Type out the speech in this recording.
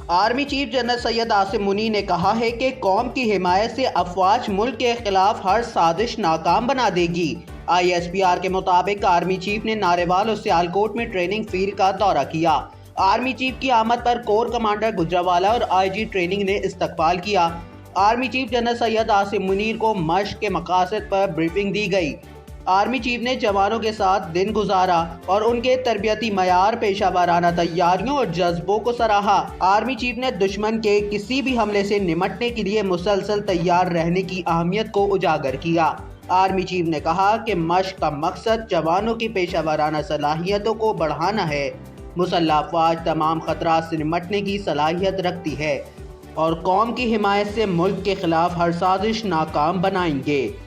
Army chief general Syed Asim Munir ने कहा है कि कौम की हिमायत से अफवाज मुल्क के खिलाफ हर साजिश नाकाम बना देगी। ISPR के मुताबिक आर्मी चीफ ने नारेवाल और सियालकोट में ट्रेनिंग फील्ड का दौरा किया। आर्मी चीफ की आमद पर कोर कमांडर गुजरावाला और IG ट्रेनिंग ने इस्तकबाल किया। Army chief general Syed Asim Munir को मशक के मकासद पर ब्रीफिंग दी गई। आर्मी चीफ ने जवानों के साथ दिन गुजारा और उनके तरबियती मयार, पेशा वाराना तैयारियों और जज्बों को सराहा। आर्मी चीफ ने दुश्मन के किसी भी हमले से निमटने के लिए मुसलसल तैयार रहने की अहमियत को उजागर किया। आर्मी चीफ ने कहा कि मशक का मकसद जवानों की पेशा वाराना सलाहियतों को बढ़ाना है। मुसल्लह अफवाज तमाम खतरात से निमटने की सलाहियत रखती है और कौम की हिमायत से मुल्क के खिलाफ हर साजिश नाकाम बनाएंगे।